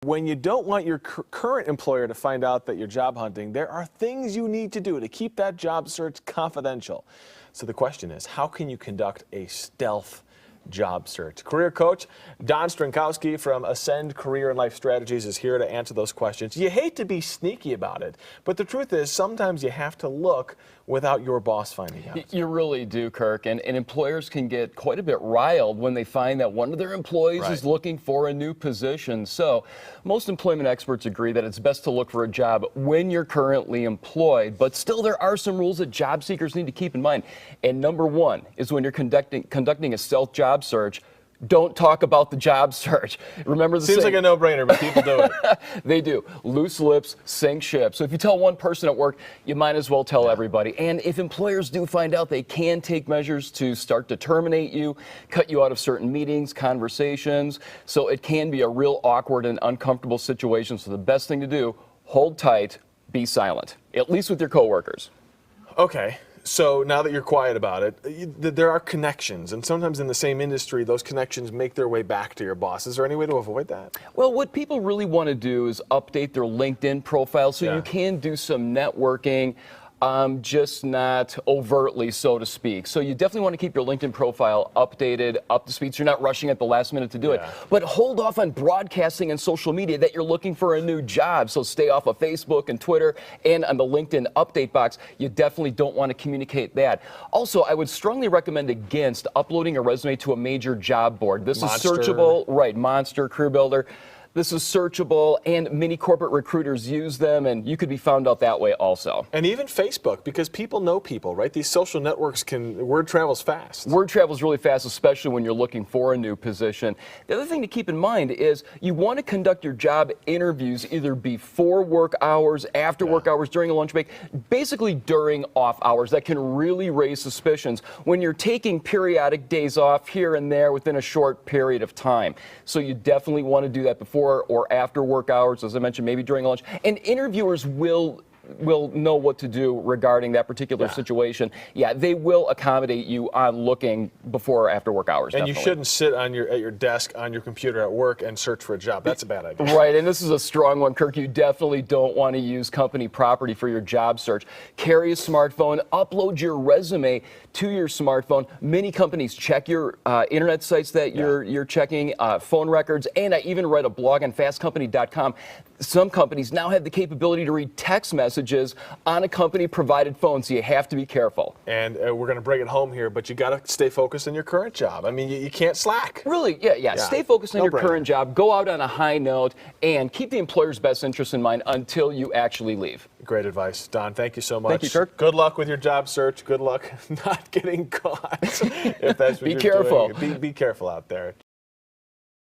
when you don't want your current employer to find out that you're job hunting, there are things you need to do to keep that job search confidential. So the question is, how can you conduct a stealth job search? Career coach Don Strinkowski from Ascend Career and Life Strategies is here to answer those questions. You hate to be sneaky about it, but the truth is sometimes you have to look without your boss finding out. You really do, Kirk, and employers can get quite a bit riled when they find that one of their employees is looking for a new position. So most employment experts agree that it's best to look for a job when you're currently employed, but still there are some rules that job seekers need to keep in mind. And number one is when you're conducting a stealth job search, don't talk about the job search. Remember the Seems like a no-brainer, but people do it. They do. Loose lips sink ships. So if you tell one person at work, you might as well tell everybody. And if employers do find out, they can take measures to start to terminate you, cut you out of certain meetings, conversations. So it can be a real awkward and uncomfortable situation. So the best thing to do, hold tight, be silent, at least with your coworkers. Okay. So now that you're quiet about it, there are connections, and sometimes in the same industry, those connections make their way back to your boss. Is there any way to avoid that? Well, what people really want to do is update their LinkedIn profile so you can do some networking. Just not overtly, so to speak. So you definitely want to keep your LinkedIn profile updated, up to speed, so you're not rushing at the last minute to do it. But hold off on broadcasting on social media that you're looking for a new job. So stay off of Facebook and Twitter and on the LinkedIn update box. You definitely don't want to communicate that. Also, I would strongly recommend against uploading a resume to a major job board. This is searchable, right? Monster, CareerBuilder. This is searchable, and many corporate recruiters use them, and you could be found out that way also. And even Facebook, because people know people, right? These social networks word travels fast. Word travels really fast, especially when you're looking for a new position. The other thing to keep in mind is you want to conduct your job interviews either before work hours, after work hours, during a lunch break, basically during off hours. That can really raise suspicions when you're taking periodic days off here and there within a short period of time. So you definitely want to do that before or after work hours, as I mentioned, maybe during lunch. And interviewers will know what to do regarding that particular situation. Yeah, they will accommodate you on looking before or after work hours. And you shouldn't sit at your desk on your computer at work and search for a job. That's a bad idea. Right, and this is a strong one, Kirk. You definitely don't want to use company property for your job search. Carry a smartphone, upload your resume to your smartphone. Many companies check your internet sites that you're checking, phone records, and I even read a blog on fastcompany.com. Some companies now have the capability to read text messages on a company-provided phone, so you have to be careful. And we're going to bring it home here, but you got to stay focused on your current job. I mean, you can't slack. Really, yeah. Stay focused on your current job. Go out on a high note, and keep the employer's best interest in mind until you actually leave. Great advice. Don, thank you so much. Thank you, Kirk. Good luck with your job search. Good luck not getting caught. If that's what be careful. Doing. Be careful out there.